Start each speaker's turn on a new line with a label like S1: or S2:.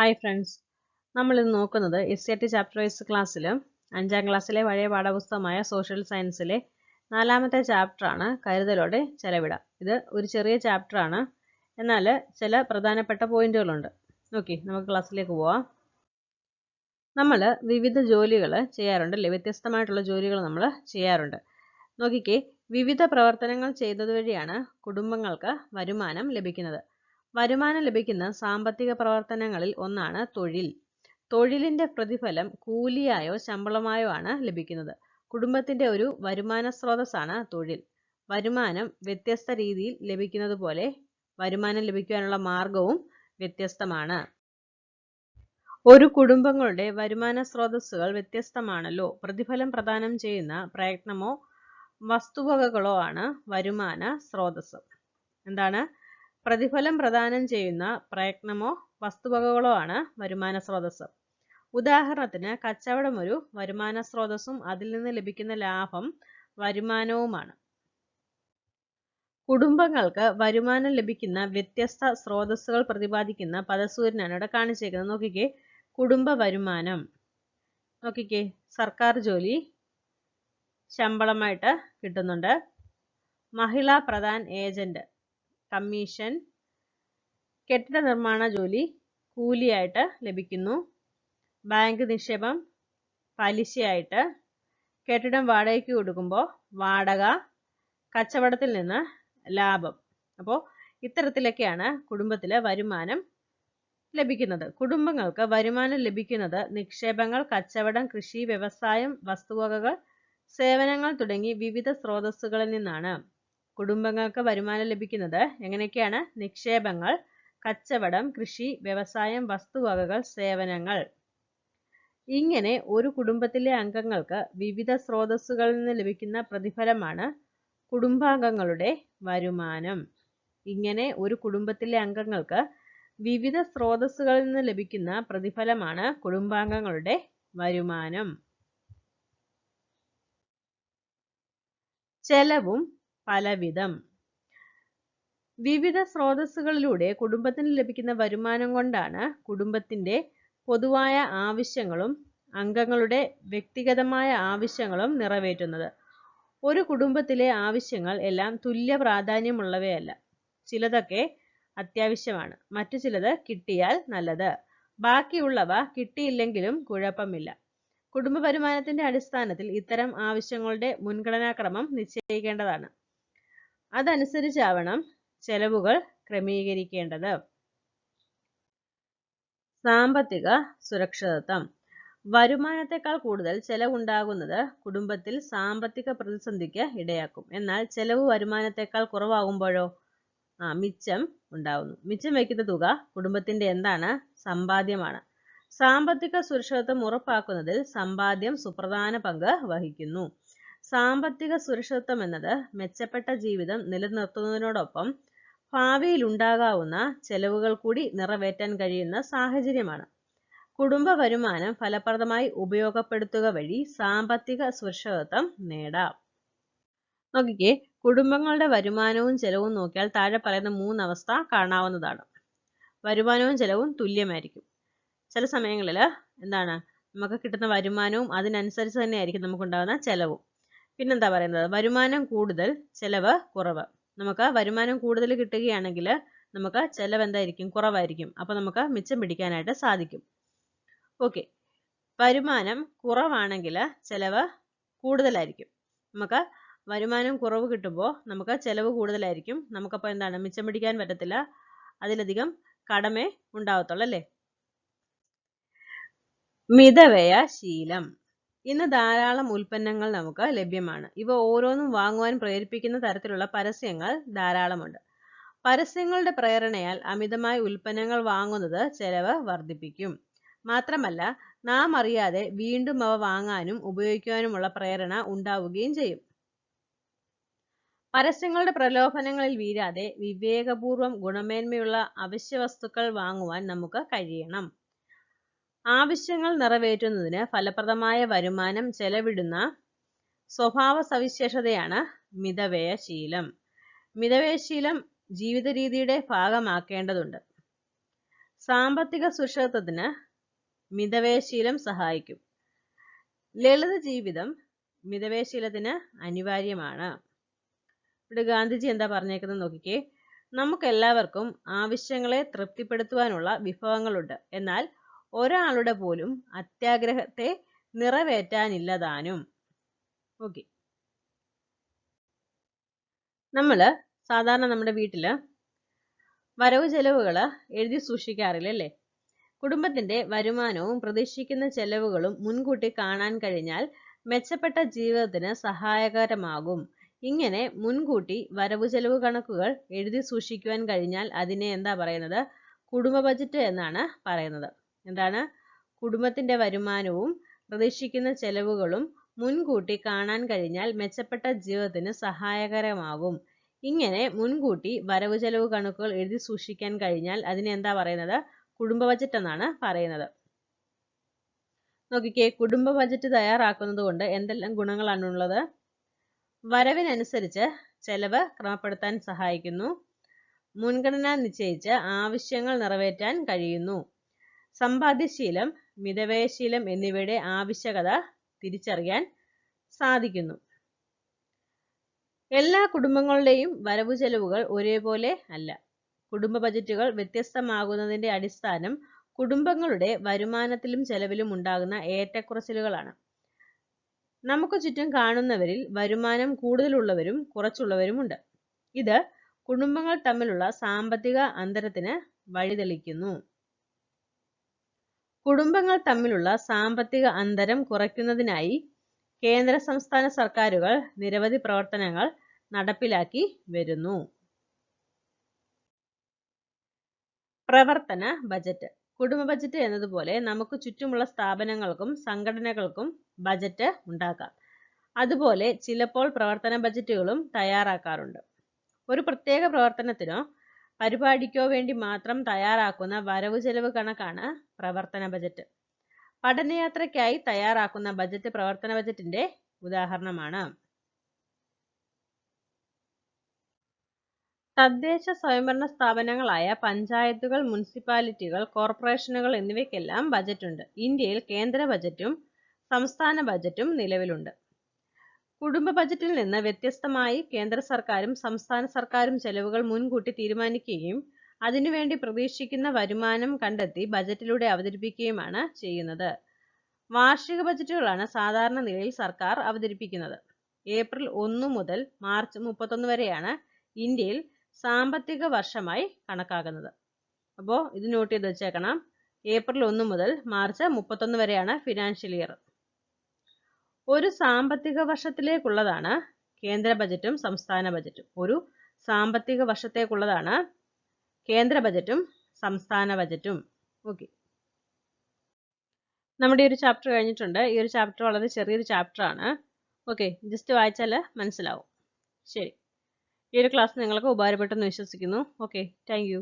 S1: Hi friends, നമ്മളിന്ന് നോക്കുന്നത് SCERT chapter wise ക്ലാസ്സിൽ 5ാം ക്ലാസ്സിലെ പഴയ പാഠപുസ്തകമായ സോഷ്യൽ സയൻസിലെ 4ാമത്തെ ചാപ്റ്ററാണ് കരുതലോടെ ചെലവിടാം. ഇത് ഒരു ചെറിയ ചാപ്റ്ററാണ്, എന്നാൽ ചില പ്രധാനപ്പെട്ട പോയിന്റുകളുണ്ട്. ഓക്കെ, നമുക്ക് ക്ലാസ്സിലേക്ക് പോവാം. നമ്മൾ വിവിധ ജോലികൾ ചെയ്യാറുണ്ട് അല്ലേ? വ്യത്യസ്തമായിട്ടുള്ള ജോലികൾ നമ്മൾ ചെയ്യാറുണ്ട്. നോക്കിക്കേ, വിവിധ പ്രവർത്തനങ്ങൾ ചെയ്യുന്നത് വഴിയാണ് കുടുംബങ്ങൾക്ക് വരുമാനം ലഭിക്കുന്നത്. വരുമാനം ലഭിക്കുന്ന സാമ്പത്തിക പ്രവർത്തനങ്ങളിൽ ഒന്നാണ് തൊഴിൽ. തൊഴിലിന്റെ പ്രതിഫലം കൂലിയായോ ശമ്പളമായോ ആണ് ലഭിക്കുന്നത്. കുടുംബത്തിന്റെ ഒരു വരുമാന സ്രോതസ്സാണ് തൊഴിൽ. വരുമാനം വ്യത്യസ്ത രീതിയിൽ ലഭിക്കുന്നത് പോലെ വരുമാനം ലഭിക്കാനുള്ള മാർഗവും വ്യത്യസ്തമാണ്. ഒരു കുടുംബങ്ങളുടെ വരുമാന സ്രോതസ്സുകൾ വ്യത്യസ്തമാണല്ലോ. പ്രതിഫലം പ്രദാനം ചെയ്യുന്ന പ്രയത്നമോ വസ്തുവകകളോ ആണ് വരുമാന സ്രോതസ്സ്. എന്താണ്? പ്രതിഫലം പ്രദാനം ചെയ്യുന്ന പ്രയത്നമോ വസ്തുവകകളോ ആണ് വരുമാന സ്രോതസ്സ്. ഉദാഹരണത്തിന്, കച്ചവടം ഒരു വരുമാന സ്രോതസ്സും അതിൽ നിന്ന് ലഭിക്കുന്ന ലാഭം വരുമാനവുമാണ്. കുടുംബങ്ങൾക്ക് വരുമാനം ലഭിക്കുന്ന വ്യത്യസ്ത സ്രോതസ്സുകൾ പ്രതിപാദിക്കുന്ന പദസൂര്യനാണ് ഇവിടെ കാണിച്ചേക്കുന്നത്. നോക്കിക്കേ, കുടുംബ വരുമാനം. നോക്കിക്കേ, സർക്കാർ ജോലി ശമ്പളമായിട്ട് കിട്ടുന്നുണ്ട്. മഹിളാ പ്രധാൻ ഏജന്റ് കമ്മീഷൻ. കെട്ടിട നിർമ്മാണ ജോലി കൂലിയായിട്ട് ലഭിക്കുന്നു. ബാങ്ക് നിക്ഷേപം പലിശയായിട്ട്. കെട്ടിടം വാടകയ്ക്ക് കൊടുക്കുമ്പോൾ വാടക. കച്ചവടത്തിൽ നിന്ന് ലാഭം. അപ്പോൾ ഇത്തരത്തിലൊക്കെയാണ് കുടുംബത്തിലെ വരുമാനം ലഭിക്കുന്നത്. കുടുംബങ്ങൾക്ക് വരുമാനം ലഭിക്കുന്നത് നിക്ഷേപങ്ങൾ, കച്ചവടം, കൃഷി, വ്യവസായം, വസ്തുവകകൾ, സേവനങ്ങൾ തുടങ്ങി വിവിധ സ്രോതസ്സുകളിൽ നിന്നാണ്. കുടുംബങ്ങൾക്ക് വരുമാനം ലഭിക്കുന്നത് എങ്ങനെയൊക്കെയാണ്? നിക്ഷേപങ്ങൾ, കച്ചവടം, കൃഷി, വ്യവസായം, വസ്തുവകകൾ, സേവനങ്ങൾ. ഇങ്ങനെ ഒരു കുടുംബത്തിലെ അംഗങ്ങൾക്ക് വിവിധ സ്രോതസ്സുകളിൽ നിന്ന് ലഭിക്കുന്ന പ്രതിഫലമാണ് കുടുംബാംഗങ്ങളുടെ വരുമാനം. ഇങ്ങനെ ഒരു കുടുംബത്തിലെ അംഗങ്ങൾക്ക് വിവിധ സ്രോതസ്സുകളിൽ നിന്ന് ലഭിക്കുന്ന പ്രതിഫലമാണ് കുടുംബാംഗങ്ങളുടെ വരുമാനം. ചെലവും പലവിധം. വിവിധ സ്രോതസ്സുകളിലൂടെ കുടുംബത്തിന് ലഭിക്കുന്ന വരുമാനം കൊണ്ടാണ് കുടുംബത്തിന്റെ പൊതുവായ ആവശ്യങ്ങളും അംഗങ്ങളുടെ വ്യക്തിഗതമായ ആവശ്യങ്ങളും നിറവേറ്റുന്നത്. ഒരു കുടുംബത്തിലെ ആവശ്യങ്ങൾ എല്ലാം തുല്യ പ്രാധാന്യമുള്ളവയല്ല. ചിലതൊക്കെ അത്യാവശ്യമാണ്, മറ്റു ചിലത് കിട്ടിയാൽ നല്ലത്, ബാക്കിയുള്ളവ കിട്ടിയില്ലെങ്കിലും കുഴപ്പമില്ല. കുടുംബ വരുമാനത്തിന്റെ അടിസ്ഥാനത്തിൽ ഇത്തരം ആവശ്യങ്ങളുടെ മുൻഗണനാക്രമം നിശ്ചയിക്കേണ്ടതാണ്. അതനുസരിച്ചാവണം ചെലവുകൾ ക്രമീകരിക്കേണ്ടത്. സാമ്പത്തിക സുരക്ഷിതത്വം. വരുമാനത്തെക്കാൾ കൂടുതൽ ചെലവുണ്ടാകുന്നത് കുടുംബത്തിൽ സാമ്പത്തിക പ്രതിസന്ധിക്ക് ഇടയാക്കും. എന്നാൽ ചെലവ് വരുമാനത്തെക്കാൾ കുറവാകുമ്പോഴോ മിച്ചം ഉണ്ടാകുന്നു. മിച്ചം വയ്ക്കുന്ന തുക കുടുംബത്തിന്റെ എന്താണ്? സമ്പാദ്യമാണ്. സാമ്പത്തിക സുരക്ഷിതത്വം ഉറപ്പാക്കുന്നതിൽ സമ്പാദ്യം സുപ്രധാന പങ്ക് വഹിക്കുന്നു. സാമ്പത്തിക സുരക്ഷിതത്വം എന്നത് മെച്ചപ്പെട്ട ജീവിതം നിലനിർത്തുന്നതിനോടൊപ്പം ഭാവിയിൽ ഉണ്ടാകാവുന്ന ചെലവുകൾ കൂടി നിറവേറ്റാൻ കഴിയുന്ന സാഹചര്യമാണ്. കുടുംബ വരുമാനം ഫലപ്രദമായി ഉപയോഗപ്പെടുത്തുക വഴി സാമ്പത്തിക സുരക്ഷിതത്വം നേടാം. നോക്കിക്കേ, കുടുംബങ്ങളുടെ വരുമാനവും ചെലവും നോക്കിയാൽ താഴെ പറയുന്ന 3 അവസ്ഥ കാണാവുന്നതാണ്. വരുമാനവും ചെലവും തുല്യമായിരിക്കും. ചില സമയങ്ങളിൽ എന്താണ്, നമുക്ക് കിട്ടുന്ന വരുമാനവും അതിനനുസരിച്ച് തന്നെയായിരിക്കും നമുക്കുണ്ടാകുന്ന ചെലവും. പിന്നെന്താ പറയുന്നത്? വരുമാനം കൂടുതൽ, ചെലവ് കുറവ്. നമുക്ക് വരുമാനം കൂടുതൽ കിട്ടുകയാണെങ്കിൽ നമുക്ക് ചെലവ് എന്തായിരിക്കും? കുറവായിരിക്കും. അപ്പോൾ നമുക്ക് മിച്ചം പിടിക്കാനായിട്ട് സാധിക്കും. ഓക്കെ, വരുമാനം കുറവാണെങ്കിൽ ചെലവ് കൂടുതലായിരിക്കും. നമുക്ക് വരുമാനം കുറവ് കിട്ടുമ്പോൾ നമുക്ക് ചെലവ് കൂടുതലായിരിക്കും. നമുക്കപ്പോൾ എന്താണ്? മിച്ചം പിടിക്കാൻ പറ്റത്തില്ല, അതിലധികം കടമേ ഉണ്ടാവത്തുള്ളൂ അല്ലേ? മിതവ്യയശീലം. ഇന്ന് ധാരാളം ഉൽപ്പന്നങ്ങൾ നമുക്ക് ലഭ്യമാണ്. ഇവ ഓരോന്നും വാങ്ങുവാൻ പ്രേരിപ്പിക്കുന്ന തരത്തിലുള്ള പരസ്യങ്ങൾ ധാരാളമുണ്ട്. പരസ്യങ്ങളുടെ പ്രേരണയാൽ അമിതമായി ഉൽപ്പന്നങ്ങൾ വാങ്ങുന്നത് ചെലവ് വർദ്ധിപ്പിക്കും. മാത്രമല്ല, നാം അറിയാതെ വീണ്ടും അവ വാങ്ങാനും ഉപയോഗിക്കുവാനുമുള്ള പ്രേരണ ഉണ്ടാവുകയും ചെയ്യും. പരസ്യങ്ങളുടെ പ്രലോഭനങ്ങളിൽ വീഴാതെ വിവേകപൂർവം ഗുണമേന്മയുള്ള അവശ്യ വസ്തുക്കൾ വാങ്ങുവാൻ നമുക്ക് കഴിയണം. ആവശ്യങ്ങൾ നിറവേറ്റുന്നതിന് ഫലപ്രദമായ വരുമാനം ചെലവിടുന്ന സ്വഭാവ സവിശേഷതയാണ് മിതവ്യയശീലം. മിതവ്യയശീലം ജീവിത രീതിയുടെ ഭാഗമാക്കേണ്ടതുണ്ട്. സാമ്പത്തിക സുരക്ഷിതത്വത്തിന് മിതവ്യയശീലം സഹായിക്കും. ലളിത ജീവിതം മിതവ്യയശീലത്തിന് അനിവാര്യമാണ്. ഇവിടെ ഗാന്ധിജി എന്താ പറഞ്ഞേക്കുന്നത് നോക്കിക്കേ. നമുക്കെല്ലാവർക്കും ആവശ്യങ്ങളെ തൃപ്തിപ്പെടുത്തുവാനുള്ള വിഭവങ്ങളുണ്ട്. എന്നാൽ ഒരാളുടെ പോലും അത്യാഗ്രഹത്തെ നിറവേറ്റാനില്ലതാനും. ഓക്കെ. നമ്മള് സാധാരണ നമ്മുടെ വീട്ടില് വരവ് ചെലവുകൾ എഴുതി സൂക്ഷിക്കാറില്ല അല്ലേ? കുടുംബത്തിന്റെ വരുമാനവും പ്രതീക്ഷിക്കുന്ന ചെലവുകളും മുൻകൂട്ടി കാണാൻ കഴിഞ്ഞാൽ മെച്ചപ്പെട്ട ജീവിതത്തിന് സഹായകരമാകും. ഇങ്ങനെ മുൻകൂട്ടി വരവ് ചെലവ് കണക്കുകൾ എഴുതി സൂക്ഷിക്കുവാൻ കഴിഞ്ഞാൽ അതിനെ എന്താ പറയുന്നത്? കുടുംബ ബജറ്റ് എന്നാണ് പറയുന്നത്. എന്താണ്? കുടുംബത്തിന്റെ വരുമാനവും പ്രതീക്ഷിക്കുന്ന ചെലവുകളും മുൻകൂട്ടി കാണാൻ കഴിഞ്ഞാൽ മെച്ചപ്പെട്ട ജീവിതത്തിന് സഹായകരമാകും. ഇങ്ങനെ മുൻകൂട്ടി വരവ് ചെലവ് കണക്കുകൾ എഴുതി സൂക്ഷിക്കാൻ കഴിഞ്ഞാൽ അതിനെ എന്താ പറയുന്നത്? കുടുംബ ബജറ്റ് എന്നാണ് പറയുന്നത്. നോക്കിക്കേ, കുടുംബ ബജറ്റ് തയ്യാറാക്കുന്നത് കൊണ്ട് എന്തെല്ലാം ഗുണങ്ങളാണുള്ളത്? വരവിനനുസരിച്ച് ചെലവ് ക്രമപ്പെടുത്താൻ സഹായിക്കുന്നു. മുൻഗണന നിശ്ചയിച്ച് ആവശ്യങ്ങൾ നിറവേറ്റാൻ കഴിയുന്നു. സമ്പാദ്യശീലം, മിതവ്യയശീലം എന്നിവയുടെ ആവശ്യകത തിരിച്ചറിയാൻ സാധിക്കുന്നു. എല്ലാ കുടുംബങ്ങളുടെയും വരവു ചെലവുകൾ ഒരേപോലെ അല്ല. കുടുംബ ബജറ്റുകൾ വ്യത്യസ്തമാകുന്നതിന്റെ അടിസ്ഥാനം കുടുംബങ്ങളുടെ വരുമാനത്തിലും ചെലവിലും ഉണ്ടാകുന്ന ഏറ്റക്കുറച്ചിലുകളാണ്. നമുക്ക് ചുറ്റും കാണുന്നവരിൽ വരുമാനം കൂടുതലുള്ളവരും കുറച്ചുള്ളവരുമുണ്ട്. ഇത് കുടുംബങ്ങൾ തമ്മിലുള്ള സാമ്പത്തിക അന്തരത്തിന് വഴിതെളിക്കുന്നു. കുടുംബങ്ങൾ തമ്മിലുള്ള സാമ്പത്തിക അന്തരം കുറയ്ക്കുന്നതിനായി കേന്ദ്ര സംസ്ഥാന സർക്കാരുകൾ നിരവധി പ്രവർത്തനങ്ങൾ നടപ്പിലാക്കി വരുന്നു. പ്രവർത്തന ബജറ്റ്. കുടുംബ ബജറ്റ് എന്നതുപോലെ നമുക്ക് ചുറ്റുമുള്ള സ്ഥാപനങ്ങൾക്കും സംഘടനകൾക്കും ബജറ്റ് ഉണ്ടാക്കാം. അതുപോലെ ചിലപ്പോൾ പ്രവർത്തന ബജറ്റുകളും തയ്യാറാക്കാറുണ്ട്. ഒരു പ്രത്യേക പ്രവർത്തനത്തിനോ പരിപാടിക്കോ വേണ്ടി മാത്രം തയ്യാറാക്കുന്ന വരവ് ചെലവ് കണക്കാണ് പ്രവർത്തന ബജറ്റ്. പഠനയാത്രയ്ക്കായി തയ്യാറാക്കുന്ന ബജറ്റ് പ്രവർത്തന ബജറ്റിന്റെ ഉദാഹരണമാണ്. തദ്ദേശ സ്വയംഭരണ സ്ഥാപനങ്ങളായ പഞ്ചായത്തുകൾ, മുനിസിപ്പാലിറ്റികൾ, കോർപ്പറേഷനുകൾ എന്നിവയ്ക്കെല്ലാം ബജറ്റുണ്ട്. ഇന്ത്യയിൽ കേന്ദ്ര ബജറ്റും സംസ്ഥാന ബജറ്റും നിലവിലുണ്ട്. കുടുംബ ബജറ്റിൽ നിന്ന് വ്യത്യസ്തമായി കേന്ദ്ര സർക്കാരും സംസ്ഥാന സർക്കാരും ചെലവുകൾ മുൻകൂട്ടി തീരുമാനിക്കുകയും അതിനുവേണ്ടി പ്രതീക്ഷിക്കുന്ന വരുമാനം കണ്ടെത്തി ബജറ്റിലൂടെ അവതരിപ്പിക്കുകയുമാണ് ചെയ്യുന്നത്. വാർഷിക ബജറ്റുകളാണ് സാധാരണ നിലയിൽ സർക്കാർ അവതരിപ്പിക്കുന്നത്. ഏപ്രിൽ 1 മുതൽ മാർച്ച് 31 വരെയാണ് ഇന്ത്യയിൽ സാമ്പത്തിക വർഷമായി കണക്കാക്കുന്നത്. അപ്പോൾ ഇത് നോട്ട് ചെയ്ത് വെച്ചേക്കണം. ഏപ്രിൽ 1 മുതൽ മാർച്ച് 31 വരെയാണ് ഫിനാൻഷ്യൽ ഇയർ. ഒരു സാമ്പത്തിക വർഷത്തിലേക്കുള്ളതാണ് കേന്ദ്ര ബജറ്റും സംസ്ഥാന ബജറ്റും. ഒരു സാമ്പത്തിക വർഷത്തേക്കുള്ളതാണ് കേന്ദ്ര ബജറ്റും സംസ്ഥാന ബജറ്റും. ഓക്കെ, നമ്മുടെ ഈ ഒരു ചാപ്റ്റർ കഴിഞ്ഞിട്ടുണ്ട്. ഈ ഒരു ചാപ്റ്റർ വളരെ ചെറിയൊരു ചാപ്റ്റർ ആണ്. ഓക്കെ, ജസ്റ്റ് വായിച്ചാൽ മനസ്സിലാവും. ശരി, ഈ ഒരു ക്ലാസ് നിങ്ങൾക്ക് ഉപകാരപ്പെട്ടെന്ന് വിശ്വസിക്കുന്നു. Okay, thank you.